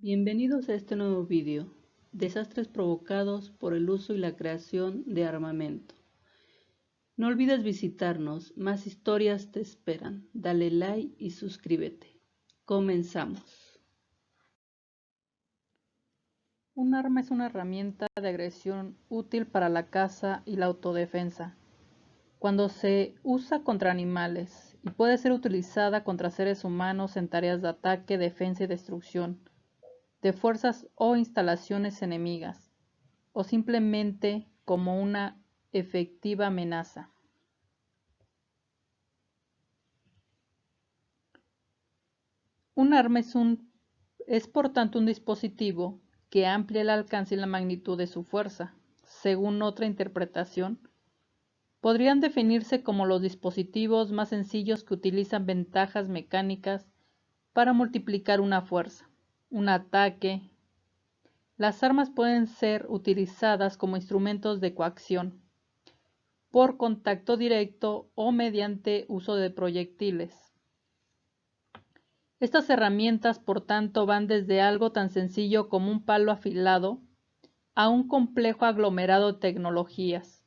Bienvenidos a este nuevo vídeo, desastres provocados por el uso y la creación de armamento. No olvides visitarnos, más historias te esperan. Dale like y suscríbete. Comenzamos. Un arma es una herramienta de agresión útil para la caza y la autodefensa. Cuando se usa contra animales y puede ser utilizada contra seres humanos en tareas de ataque, defensa y destrucción de fuerzas o instalaciones enemigas, o simplemente como una efectiva amenaza. Un arma es por tanto un dispositivo que amplia el alcance y la magnitud de su fuerza. Según otra interpretación, podrían definirse como los dispositivos más sencillos que utilizan ventajas mecánicas para multiplicar una fuerza, un ataque. Las armas pueden ser utilizadas como instrumentos de coacción, por contacto directo o mediante uso de proyectiles. Estas herramientas, por tanto, van desde algo tan sencillo como un palo afilado a un complejo aglomerado de tecnologías,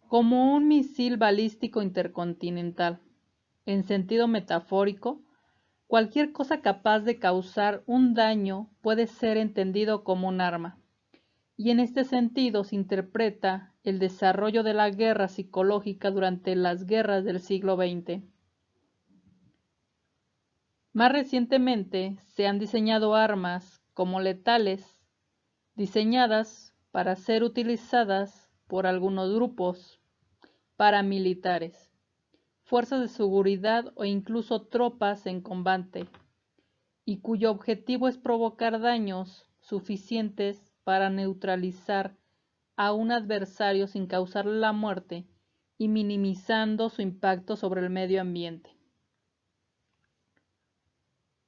como un misil balístico intercontinental. En sentido metafórico, cualquier cosa capaz de causar un daño puede ser entendido como un arma, y en este sentido se interpreta el desarrollo de la guerra psicológica durante las guerras del siglo XX. Más recientemente se han diseñado armas como letales, diseñadas para ser utilizadas por algunos grupos paramilitares, fuerzas de seguridad o incluso tropas en combate, y cuyo objetivo es provocar daños suficientes para neutralizar a un adversario sin causarle la muerte y minimizando su impacto sobre el medio ambiente.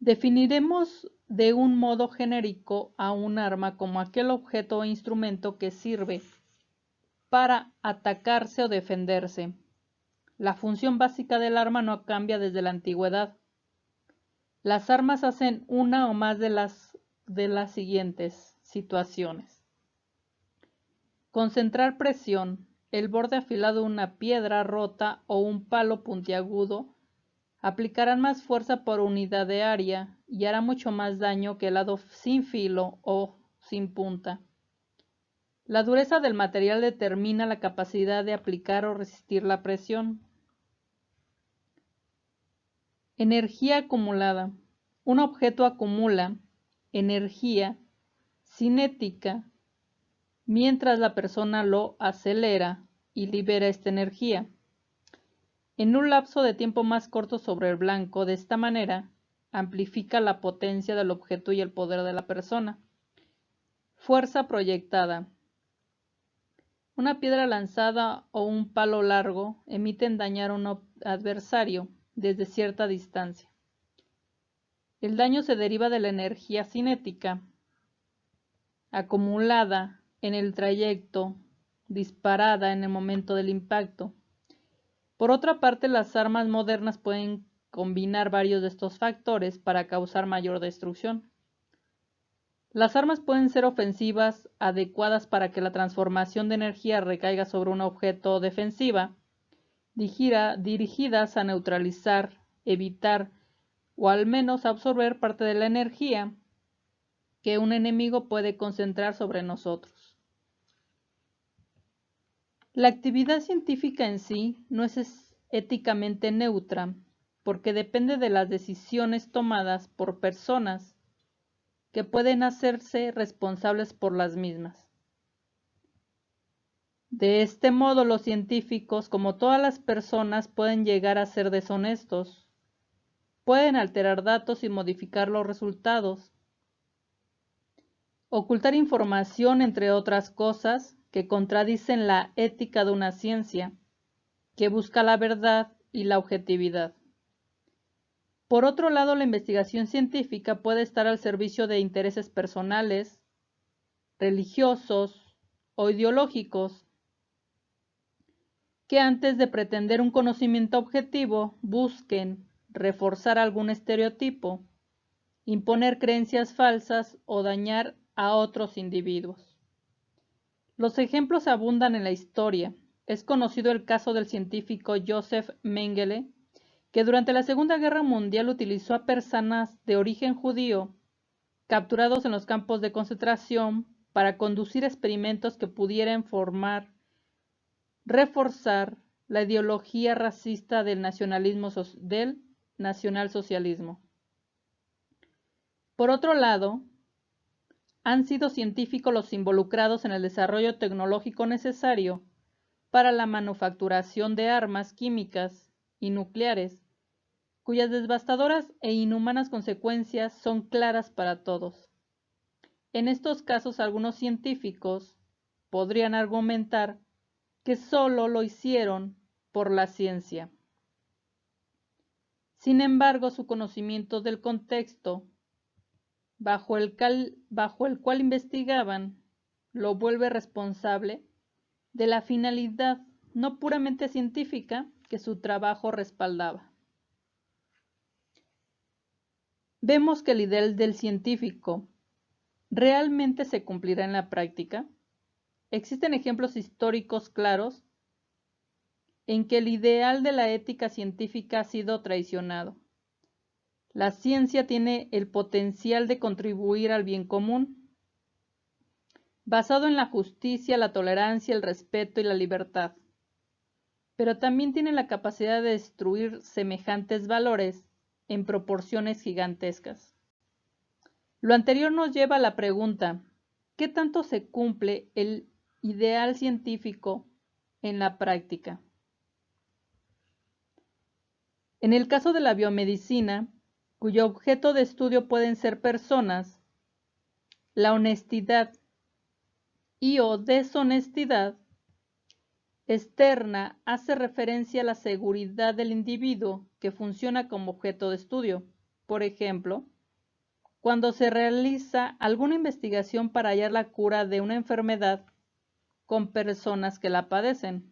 Definiremos de un modo genérico a un arma como aquel objeto o instrumento que sirve para atacarse o defenderse. La función básica del arma no cambia desde la antigüedad. Las armas hacen una o más de las siguientes situaciones: concentrar presión. El borde afilado de una piedra rota o un palo puntiagudo aplicarán más fuerza por unidad de área y hará mucho más daño que el lado sin filo o sin punta. La dureza del material determina la capacidad de aplicar o resistir la presión. Energía acumulada. Un objeto acumula energía cinética mientras la persona lo acelera y libera esta energía en un lapso de tiempo más corto sobre el blanco. De esta manera, amplifica la potencia del objeto y el poder de la persona. Fuerza proyectada. Una piedra lanzada o un palo largo emiten dañar a un adversario desde cierta distancia. El daño se deriva de la energía cinética acumulada en el trayecto, disparada en el momento del impacto. Por otra parte, las armas modernas pueden combinar varios de estos factores para causar mayor destrucción. Las armas pueden ser ofensivas, adecuadas para que la transformación de energía recaiga sobre un objeto, defensiva, dirigidas a neutralizar, evitar o al menos absorber parte de la energía que un enemigo puede concentrar sobre nosotros. La actividad científica en sí no es éticamente neutra, porque depende de las decisiones tomadas por personas que pueden hacerse responsables por las mismas. De este modo, los científicos, como todas las personas, pueden llegar a ser deshonestos, pueden alterar datos y modificar los resultados, ocultar información, entre otras cosas, que contradicen la ética de una ciencia, que busca la verdad y la objetividad. Por otro lado, la investigación científica puede estar al servicio de intereses personales, religiosos o ideológicos, que antes de pretender un conocimiento objetivo busquen reforzar algún estereotipo, imponer creencias falsas o dañar a otros individuos. Los ejemplos abundan en la historia. Es conocido el caso del científico Joseph Mengele, que durante la Segunda Guerra Mundial utilizó a personas de origen judío capturados en los campos de concentración para conducir experimentos que pudieran reforzar la ideología racista del nacionalsocialismo. Por otro lado, han sido científicos los involucrados en el desarrollo tecnológico necesario para la manufacturación de armas químicas y nucleares, cuyas devastadoras e inhumanas consecuencias son claras para todos. En estos casos, algunos científicos podrían argumentar que solo lo hicieron por la ciencia. Sin embargo, su conocimiento del contexto bajo el cual investigaban lo vuelve responsable de la finalidad no puramente científica que su trabajo respaldaba. Vemos que el ideal del científico realmente se cumplirá en la práctica. Existen ejemplos históricos claros en que el ideal de la ética científica ha sido traicionado. La ciencia tiene el potencial de contribuir al bien común, basado en la justicia, la tolerancia, el respeto y la libertad, pero también tiene la capacidad de destruir semejantes valores en proporciones gigantescas. Lo anterior nos lleva a la pregunta: ¿qué tanto se cumple el ideal científico en la práctica? En el caso de la biomedicina, cuyo objeto de estudio pueden ser personas, la honestidad y o deshonestidad externa hace referencia a la seguridad del individuo que funciona como objeto de estudio. Por ejemplo, cuando se realiza alguna investigación para hallar la cura de una enfermedad con personas que la padecen.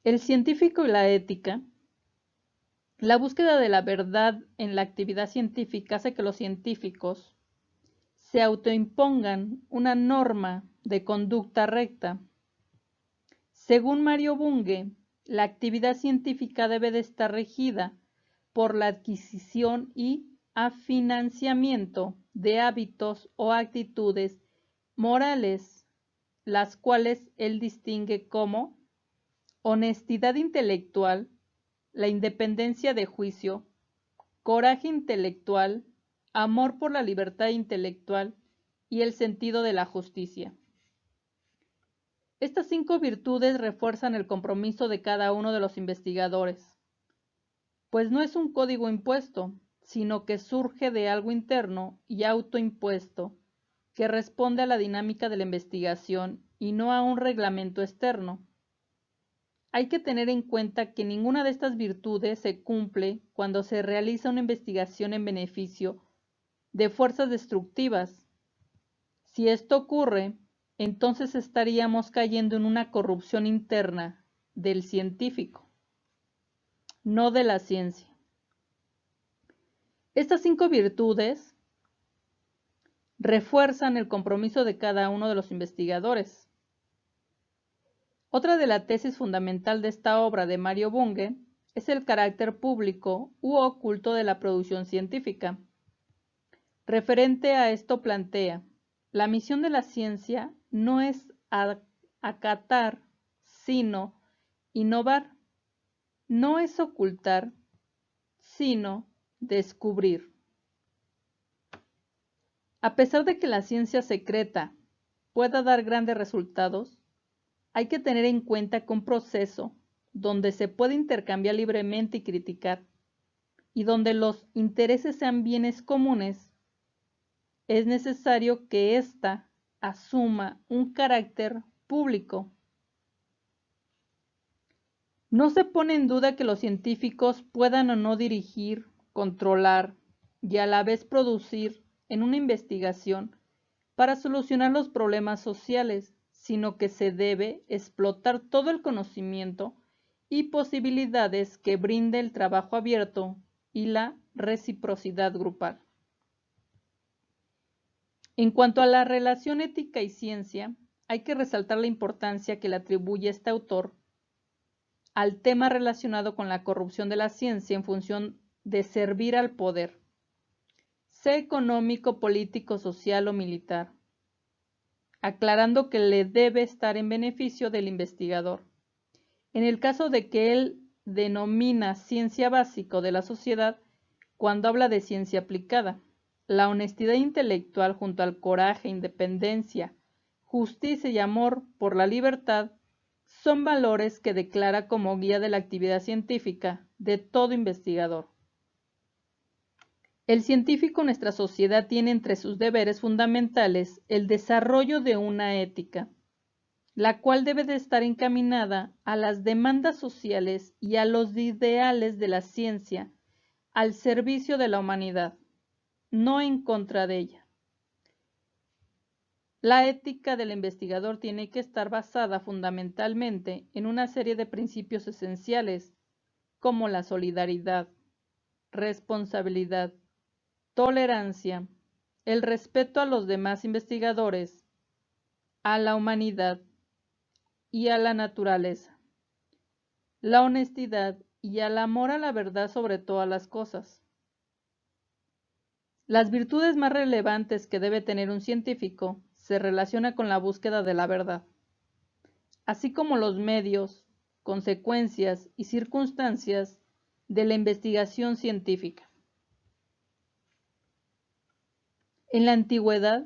El científico y la ética. La búsqueda de la verdad en la actividad científica hace que los científicos se autoimpongan una norma de conducta recta. Según Mario Bunge, la actividad científica debe de estar regida por la adquisición y afinanciamiento de hábitos o actitudes morales, las cuales él distingue como honestidad intelectual, la independencia de juicio, coraje intelectual, amor por la libertad intelectual y el sentido de la justicia. Estas 5 virtudes refuerzan el compromiso de cada uno de los investigadores, pues no es un código impuesto, sino que surge de algo interno y autoimpuesto que responde a la dinámica de la investigación y no a un reglamento externo. Hay que tener en cuenta que ninguna de estas virtudes se cumple cuando se realiza una investigación en beneficio de fuerzas destructivas. Si esto ocurre, entonces estaríamos cayendo en una corrupción interna del científico, no de la ciencia. Estas 5 virtudes refuerzan el compromiso de cada uno de los investigadores. Otra de la tesis fundamental de esta obra de Mario Bunge es el carácter público u oculto de la producción científica. Referente a esto plantea: la misión de la ciencia no es acatar, sino innovar. No es ocultar, sino descubrir. A pesar de que la ciencia secreta pueda dar grandes resultados, hay que tener en cuenta que un proceso donde se puede intercambiar libremente y criticar, y donde los intereses sean bienes comunes, es necesario que ésta asuma un carácter público. No se pone en duda que los científicos puedan o no dirigir, controlar y a la vez producir en una investigación para solucionar los problemas sociales, sino que se debe explotar todo el conocimiento y posibilidades que brinde el trabajo abierto y la reciprocidad grupal. En cuanto a la relación ética y ciencia, hay que resaltar la importancia que le atribuye este autor al tema relacionado con la corrupción de la ciencia en función de servir al poder, sea económico, político, social o militar, aclarando que le debe estar en beneficio del investigador. En el caso de que él denomina ciencia básica de la sociedad, cuando habla de ciencia aplicada, la honestidad intelectual junto al coraje, independencia, justicia y amor por la libertad son valores que declara como guía de la actividad científica de todo investigador. El científico en nuestra sociedad tiene entre sus deberes fundamentales el desarrollo de una ética, la cual debe de estar encaminada a las demandas sociales y a los ideales de la ciencia, al servicio de la humanidad, no en contra de ella. La ética del investigador tiene que estar basada fundamentalmente en una serie de principios esenciales, como la solidaridad, responsabilidad, tolerancia, el respeto a los demás investigadores, a la humanidad y a la naturaleza, la honestidad y al amor a la verdad sobre todas las cosas. Las virtudes más relevantes que debe tener un científico se relacionan con la búsqueda de la verdad, así como los medios, consecuencias y circunstancias de la investigación científica. En la antigüedad,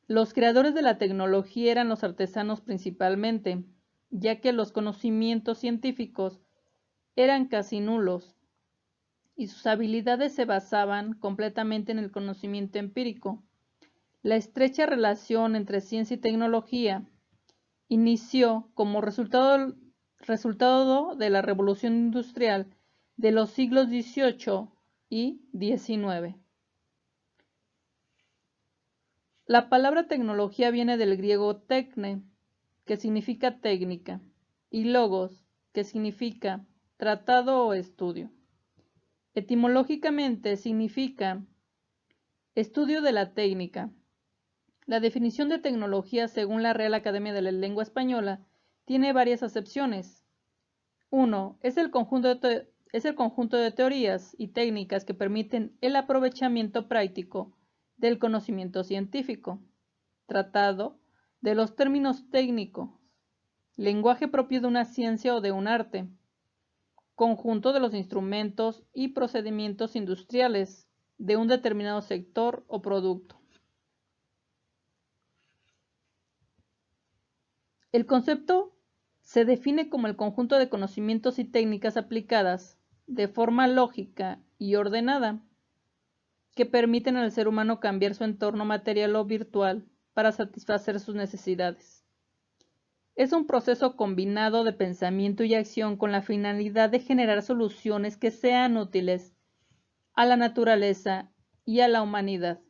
los creadores de la tecnología eran los artesanos principalmente, ya que los conocimientos científicos eran casi nulos y sus habilidades se basaban completamente en el conocimiento empírico. La estrecha relación entre ciencia y tecnología inició como resultado de la revolución industrial de los siglos XVIII y XIX. La palabra tecnología viene del griego techne, que significa técnica, y logos, que significa tratado o estudio. Etimológicamente significa estudio de la técnica. La definición de tecnología, según la Real Academia de la Lengua Española, tiene varias acepciones. 1. Es el conjunto de teorías y técnicas que permiten el aprovechamiento práctico del conocimiento científico. Tratado de los términos técnicos, lenguaje propio de una ciencia o de un arte, conjunto de los instrumentos y procedimientos industriales de un determinado sector o producto. El concepto se define como el conjunto de conocimientos y técnicas aplicadas de forma lógica y ordenada que permiten al ser humano cambiar su entorno material o virtual para satisfacer sus necesidades. Es un proceso combinado de pensamiento y acción con la finalidad de generar soluciones que sean útiles a la naturaleza y a la humanidad.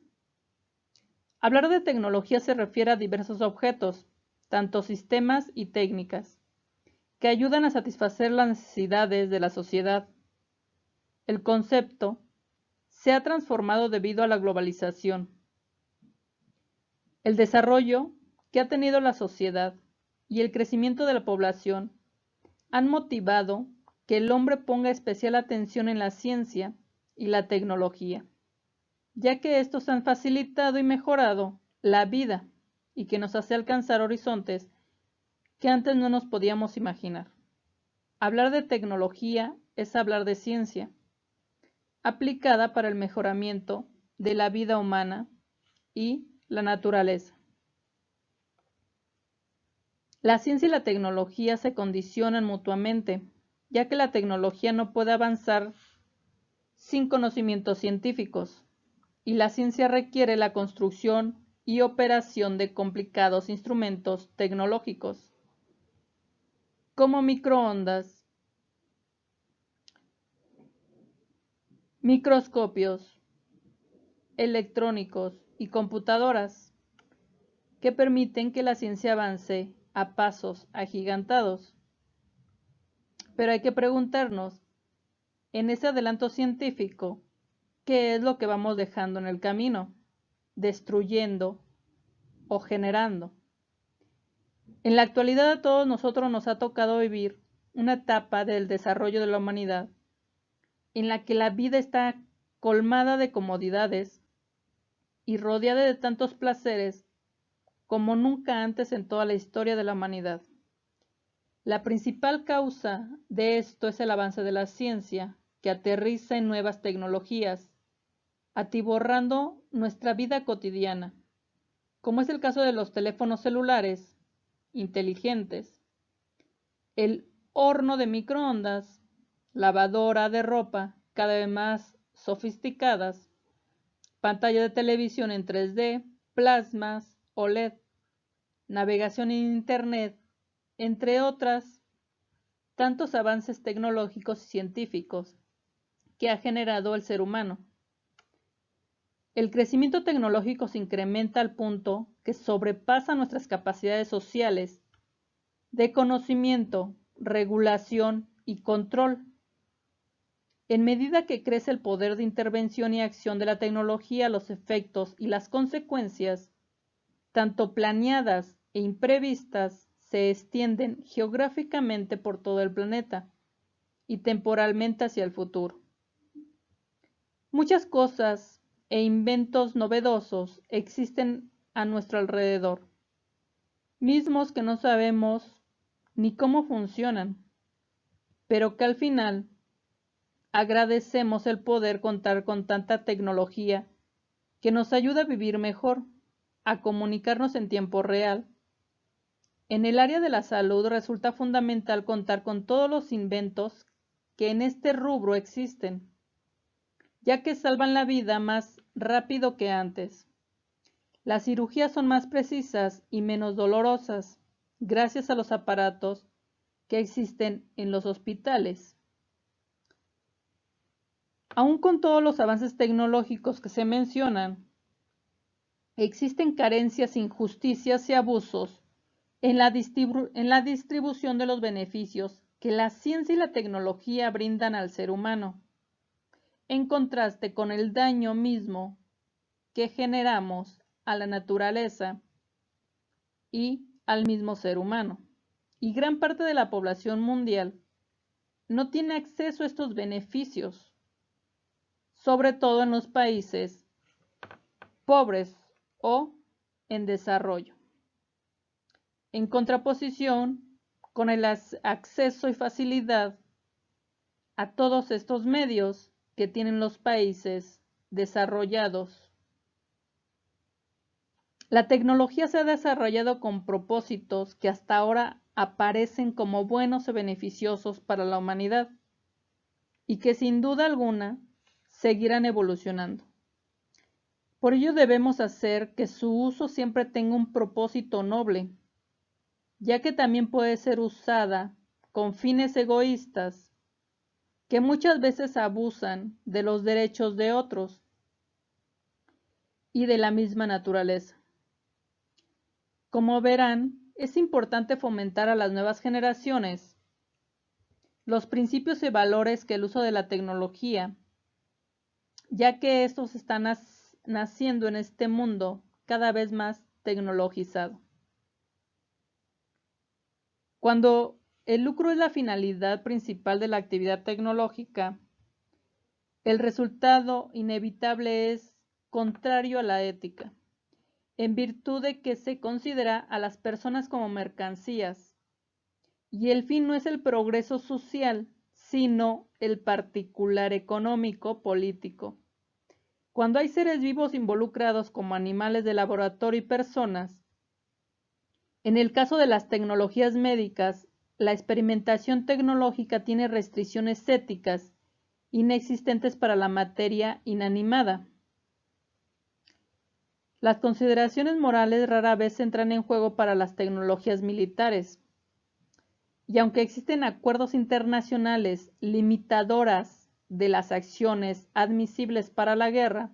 Hablar de tecnología se refiere a diversos objetos, tanto sistemas y técnicas, que ayudan a satisfacer las necesidades de la sociedad. El concepto se ha transformado debido a la globalización, el desarrollo que ha tenido la sociedad y el crecimiento de la población han motivado que el hombre ponga especial atención en la ciencia y la tecnología, ya que estos han facilitado y mejorado la vida y que nos hace alcanzar horizontes que antes no nos podíamos imaginar. Hablar de tecnología es hablar de ciencia, aplicada para el mejoramiento de la vida humana y la naturaleza. La ciencia y la tecnología se condicionan mutuamente, ya que la tecnología no puede avanzar sin conocimientos científicos, y la ciencia requiere la construcción y operación de complicados instrumentos tecnológicos, como microondas, microscopios electrónicos y computadoras, que permiten que la ciencia avance a pasos agigantados. Pero hay que preguntarnos, en ese adelanto científico, ¿qué es lo que vamos dejando en el camino? Destruyendo o generando. En la actualidad a todos nosotros nos ha tocado vivir una etapa del desarrollo de la humanidad en la que la vida está colmada de comodidades y rodeada de tantos placeres como nunca antes en toda la historia de la humanidad. La principal causa de esto es el avance de la ciencia, que aterriza en nuevas tecnologías, atiborrando nuestra vida cotidiana, como es el caso de los teléfonos celulares inteligentes, el horno de microondas, lavadora de ropa cada vez más sofisticadas, pantalla de televisión en 3D, plasmas, OLED, navegación en Internet, entre otras tantos avances tecnológicos y científicos que ha generado el ser humano. El crecimiento tecnológico se incrementa al punto que sobrepasa nuestras capacidades sociales de conocimiento, regulación y control. En medida que crece el poder de intervención y acción de la tecnología, los efectos y las consecuencias, tanto planeadas e imprevistas, se extienden geográficamente por todo el planeta y temporalmente hacia el futuro. Muchas cosas e inventos novedosos existen a nuestro alrededor, mismos que no sabemos ni cómo funcionan, pero que al final agradecemos el poder contar con tanta tecnología que nos ayuda a vivir mejor, a comunicarnos en tiempo real. En el área de la salud resulta fundamental contar con todos los inventos que en este rubro existen, ya que salvan la vida más rápido que antes. Las cirugías son más precisas y menos dolorosas, gracias a los aparatos que existen en los hospitales. Aún con todos los avances tecnológicos que se mencionan, existen carencias, injusticias y abusos en la distribución de los beneficios que la ciencia y la tecnología brindan al ser humano, en contraste con el daño mismo que generamos a la naturaleza y al mismo ser humano. Y gran parte de la población mundial no tiene acceso a estos beneficios, sobre todo en los países pobres o en desarrollo. En contraposición con el acceso y facilidad a todos estos medios que tienen los países desarrollados. La tecnología se ha desarrollado con propósitos que hasta ahora aparecen como buenos y beneficiosos para la humanidad y que sin duda alguna seguirán evolucionando. Por ello debemos hacer que su uso siempre tenga un propósito noble, ya que también puede ser usada con fines egoístas que muchas veces abusan de los derechos de otros y de la misma naturaleza. Como verán, es importante fomentar a las nuevas generaciones los principios y valores que el uso de la tecnología, ya que estos están naciendo en este mundo cada vez más tecnologizado. Cuando el lucro es la finalidad principal de la actividad tecnológica, el resultado inevitable es contrario a la ética, en virtud de que se considera a las personas como mercancías, y el fin no es el progreso social, sino el particular económico político. Cuando hay seres vivos involucrados como animales de laboratorio y personas, en el caso de las tecnologías médicas, la experimentación tecnológica tiene restricciones éticas inexistentes para la materia inanimada. Las consideraciones morales rara vez entran en juego para las tecnologías militares, y aunque existen acuerdos internacionales limitadoras de las acciones admisibles para la guerra,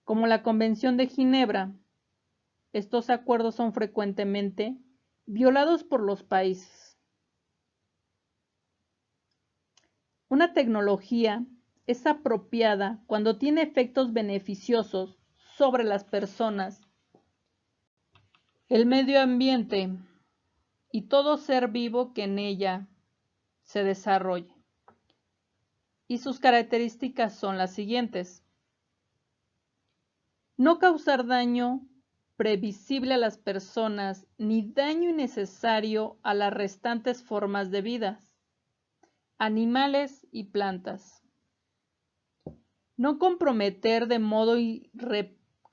como la Convención de Ginebra, estos acuerdos son frecuentemente violados por los países. Una tecnología es apropiada cuando tiene efectos beneficiosos sobre las personas, el medio ambiente y todo ser vivo que en ella se desarrolle. Y sus características son las siguientes: no causar daño previsible a las personas ni daño innecesario a las restantes formas de vida, animales y plantas. No comprometer de modo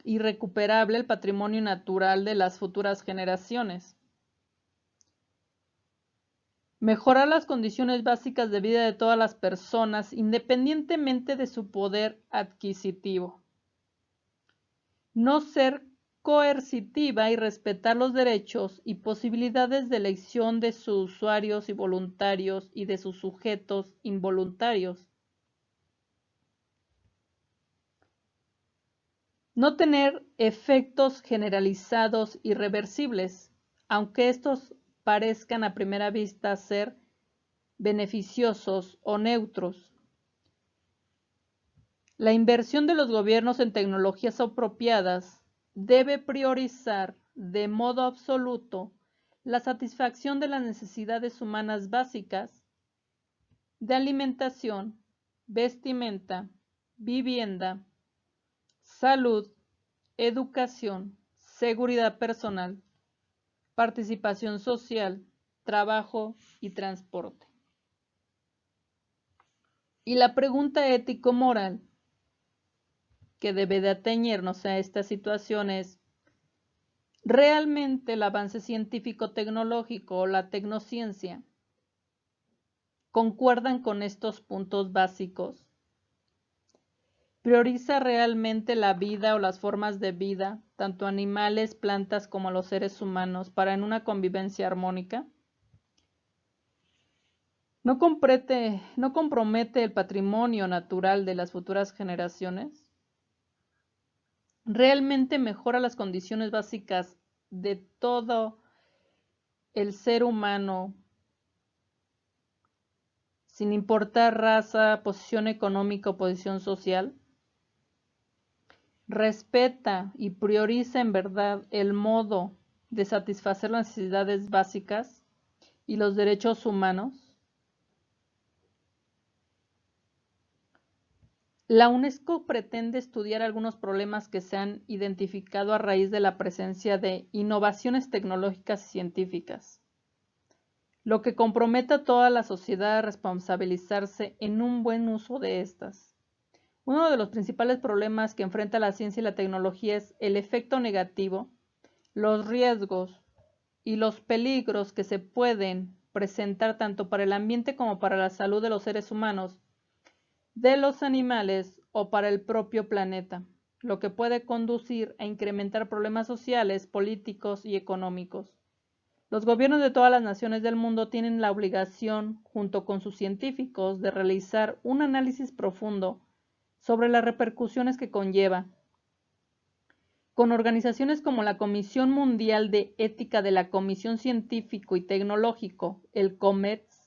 irrecuperable el patrimonio natural de las futuras generaciones. Mejorar las condiciones básicas de vida de todas las personas independientemente de su poder adquisitivo. No ser coercitiva y respetar los derechos y posibilidades de elección de sus usuarios y voluntarios y de sus sujetos involuntarios. No tener efectos generalizados irreversibles, aunque estos parezcan a primera vista ser beneficiosos o neutros. La inversión de los gobiernos en tecnologías apropiadas debe priorizar de modo absoluto la satisfacción de las necesidades humanas básicas de alimentación, vestimenta, vivienda, salud, educación, seguridad personal, participación social, trabajo y transporte. Y la pregunta ético-moral que debe de atañernos a esta situación es: ¿realmente el avance científico-tecnológico o la tecnociencia concuerdan con estos puntos básicos? ¿Prioriza realmente la vida o las formas de vida, tanto animales, plantas como los seres humanos, para en una convivencia armónica? ¿No compromete el patrimonio natural de las futuras generaciones? ¿Realmente mejora las condiciones básicas de todo el ser humano, sin importar raza, posición económica o posición social? ¿Respeta y prioriza en verdad el modo de satisfacer las necesidades básicas y los derechos humanos? La UNESCO pretende estudiar algunos problemas que se han identificado a raíz de la presencia de innovaciones tecnológicas y científicas, lo que compromete a toda la sociedad a responsabilizarse en un buen uso de estas. Uno de los principales problemas que enfrenta la ciencia y la tecnología es el efecto negativo, los riesgos y los peligros que se pueden presentar tanto para el ambiente como para la salud de los seres humanos, de los animales o para el propio planeta, lo que puede conducir a incrementar problemas sociales, políticos y económicos. Los gobiernos de todas las naciones del mundo tienen la obligación, junto con sus científicos, de realizar un análisis profundo sobre las repercusiones que conlleva, con organizaciones como la Comisión Mundial de Ética de la Comisión Científico y Tecnológico, el COMETS,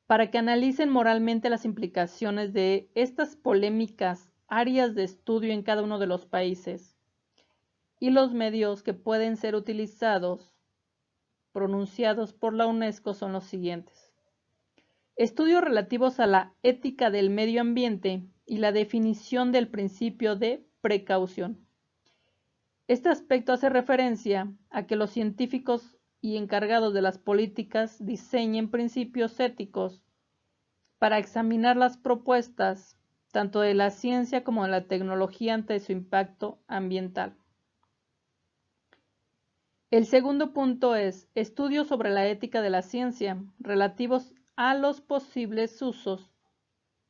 para que analicen moralmente las implicaciones de estas polémicas áreas de estudio en cada uno de los países y los medios que pueden ser utilizados, pronunciados por la UNESCO, son los siguientes: estudios relativos a la ética del medio ambiente y la definición del principio de precaución. Este aspecto hace referencia a que los científicos y encargados de las políticas diseñen principios éticos para examinar las propuestas tanto de la ciencia como de la tecnología ante su impacto ambiental. El segundo punto es estudios sobre la ética de la ciencia relativos a los posibles usos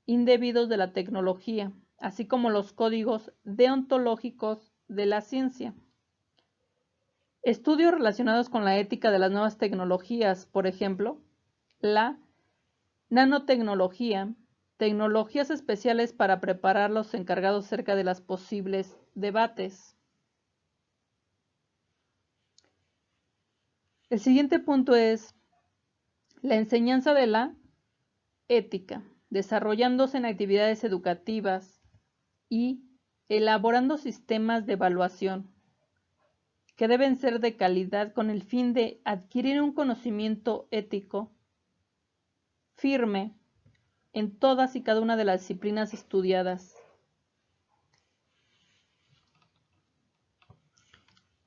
indebidos de la tecnología, así como los códigos deontológicos de la ciencia. Estudios relacionados con la ética de las nuevas tecnologías, por ejemplo, la nanotecnología, tecnologías especiales para preparar los encargados acerca de las posibles debates. El siguiente punto es la enseñanza de la ética. desarrollándose en actividades educativas y elaborando sistemas de evaluación que deben ser de calidad con el fin de adquirir un conocimiento ético firme en todas y cada una de las disciplinas estudiadas.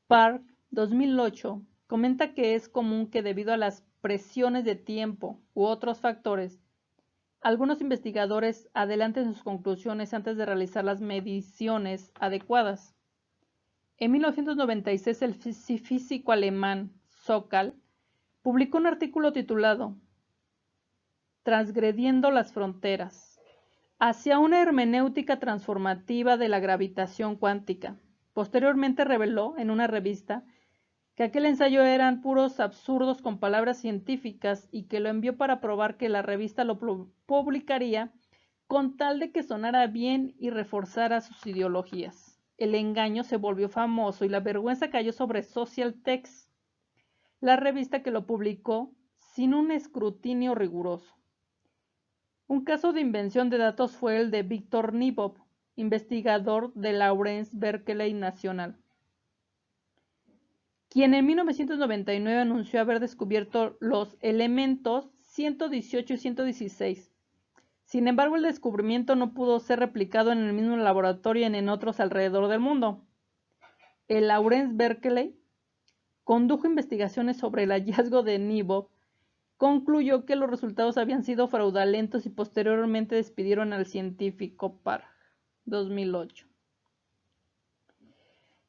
Park, 2008, comenta que es común que debido a las presiones de tiempo u otros factores, algunos investigadores adelanten sus conclusiones antes de realizar las mediciones adecuadas. En 1996, el físico alemán Sokal publicó un artículo titulado Transgrediendo las fronteras, hacia una hermenéutica transformativa de la gravitación cuántica. Posteriormente reveló en una revista que aquel ensayo eran puros absurdos con palabras científicas y que lo envió para probar que la revista lo publicaría con tal de que sonara bien y reforzara sus ideologías. El engaño se volvió famoso y la vergüenza cayó sobre Social Text, la revista que lo publicó sin un escrutinio riguroso. Un caso de invención de datos fue el de Victor Nibov, investigador de Lawrence Berkeley National, quien en 1999 anunció haber descubierto los elementos 118 y 116. Sin embargo, el descubrimiento no pudo ser replicado en el mismo laboratorio y en otros alrededor del mundo. El Lawrence Berkeley condujo investigaciones sobre el hallazgo de Nibov, concluyó que los resultados habían sido fraudulentos y posteriormente despidieron al científico Park, 2008.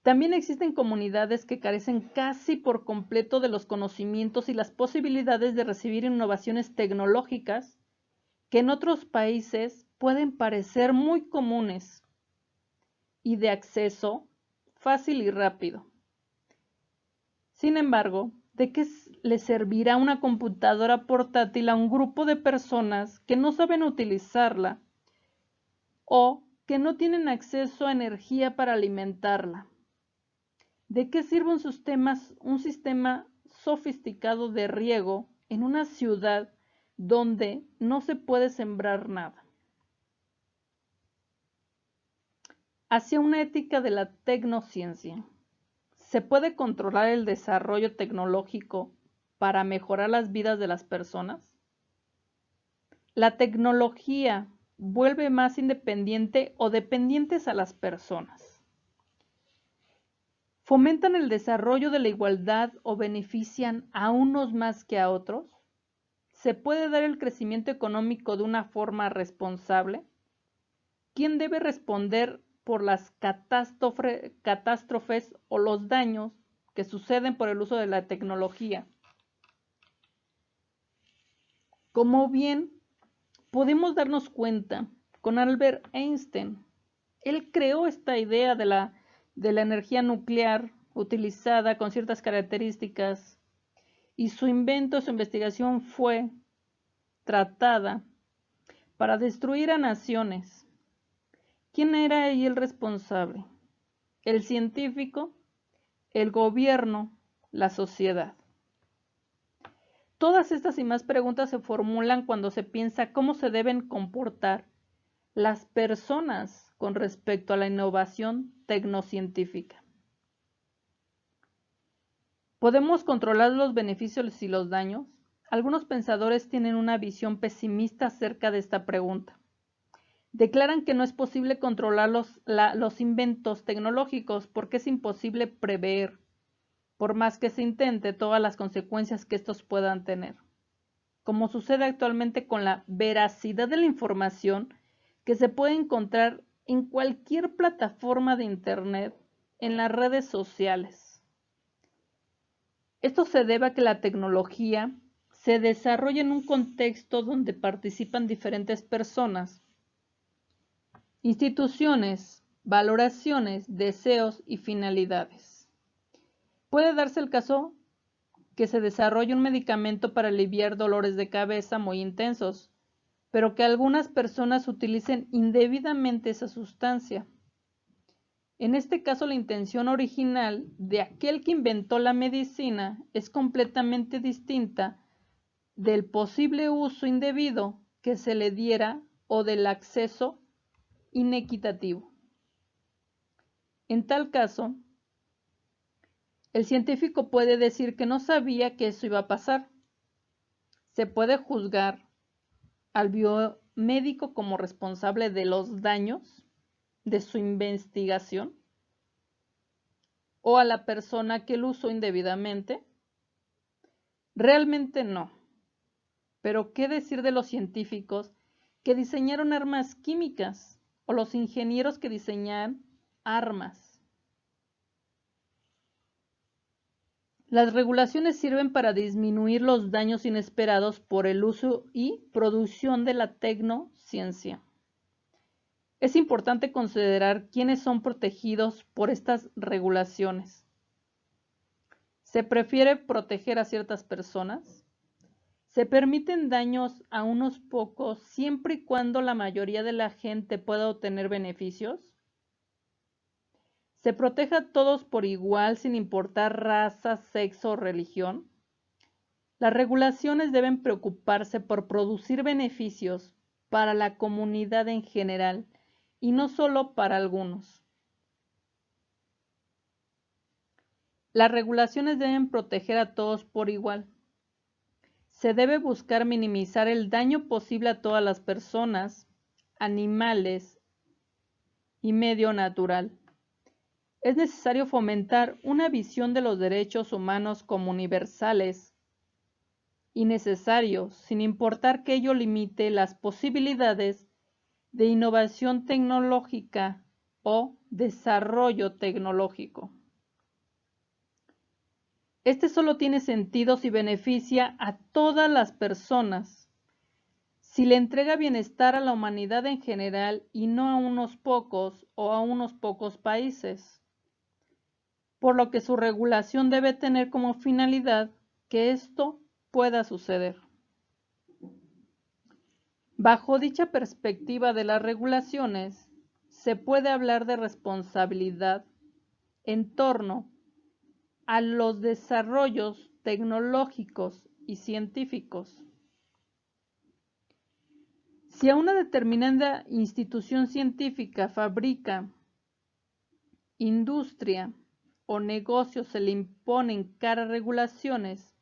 También existen comunidades que carecen casi por completo de los conocimientos y las posibilidades de recibir innovaciones tecnológicas que en otros países pueden parecer muy comunes y de acceso fácil y rápido. Sin embargo, ¿de qué le servirá una computadora portátil a un grupo de personas que no saben utilizarla o que no tienen acceso a energía para alimentarla? ¿De qué sirve un sistema sofisticado de riego en una ciudad donde no se puede sembrar nada? Hacia una ética de la tecnociencia. ¿Se puede controlar el desarrollo tecnológico para mejorar las vidas de las personas? La tecnología vuelve más independiente o dependientes a las personas. ¿Fomentan el desarrollo de la igualdad o benefician a unos más que a otros? ¿Se puede dar el crecimiento económico de una forma responsable? ¿Quién debe responder por las catástrofes o los daños que suceden por el uso de la tecnología? Como bien podemos darnos cuenta con Albert Einstein, él creó esta idea de la energía nuclear utilizada con ciertas características y su invento, su investigación fue tratada para destruir a naciones. ¿Quién era ahí el responsable? ¿El científico? ¿El gobierno? ¿La sociedad? Todas estas y más preguntas se formulan cuando se piensa cómo se deben comportar las personas con respecto a la innovación tecnocientífica. ¿Podemos controlar los beneficios y los daños? Algunos pensadores tienen una visión pesimista acerca de esta pregunta. Declaran que no es posible controlar los inventos tecnológicos porque es imposible prever, por más que se intente, todas las consecuencias que estos puedan tener. Como sucede actualmente con la veracidad de la información que se puede encontrar en cualquier plataforma de Internet, en las redes sociales. Esto se debe a que la tecnología se desarrolla en un contexto donde participan diferentes personas, instituciones, valoraciones, deseos y finalidades. Puede darse el caso que se desarrolle un medicamento para aliviar dolores de cabeza muy intensos, pero que algunas personas utilicen indebidamente esa sustancia. En este caso, la intención original de aquel que inventó la medicina es completamente distinta del posible uso indebido que se le diera o del acceso inequitativo. En tal caso, el científico puede decir que no sabía que eso iba a pasar. Se puede juzgar al biomédico como responsable de los daños de su investigación o a la persona que lo usó indebidamente. Realmente no. Pero ¿qué decir de los científicos que diseñaron armas químicas o los ingenieros que diseñan armas? Las regulaciones sirven para disminuir los daños inesperados por el uso y producción de la tecnociencia. Es importante considerar quiénes son protegidos por estas regulaciones. ¿Se prefiere proteger a ciertas personas? ¿Se permiten daños a unos pocos siempre y cuando la mayoría de la gente pueda obtener beneficios? ¿Se protege a todos por igual sin importar raza, sexo o religión? Las regulaciones deben preocuparse por producir beneficios para la comunidad en general y no solo para algunos. Las regulaciones deben proteger a todos por igual. Se debe buscar minimizar el daño posible a todas las personas, animales y medio natural. Es necesario fomentar una visión de los derechos humanos como universales y necesarios, sin importar que ello limite las posibilidades de innovación tecnológica o desarrollo tecnológico. Este solo tiene sentido si beneficia a todas las personas, si le entrega bienestar a la humanidad en general y no a unos pocos o a unos pocos países, por lo que su regulación debe tener como finalidad que esto pueda suceder. Bajo dicha perspectiva de las regulaciones, se puede hablar de responsabilidad en torno a los desarrollos tecnológicos y científicos. Si a una determinada institución científica, fábrica, industria o negocio se le imponen caras regulaciones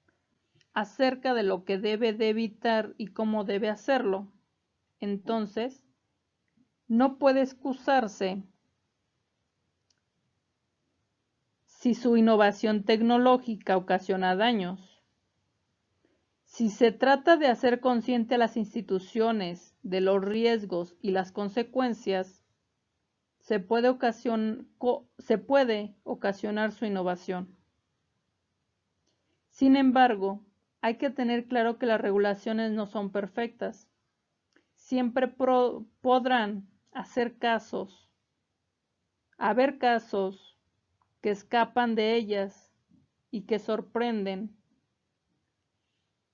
acerca de lo que debe de evitar y cómo debe hacerlo, entonces no puede excusarse si su innovación tecnológica ocasiona daños. Si se trata de hacer consciente a las instituciones de los riesgos y las consecuencias, se puede ocasionar su innovación. Sin embargo, hay que tener claro que las regulaciones no son perfectas. Siempre podrán haber casos que escapan de ellas y que sorprenden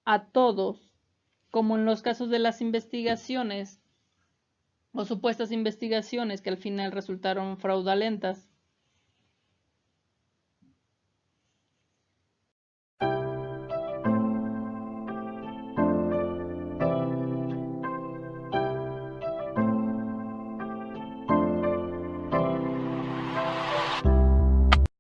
a todos, como en los casos de las investigaciones o supuestas investigaciones que al final resultaron fraudulentas.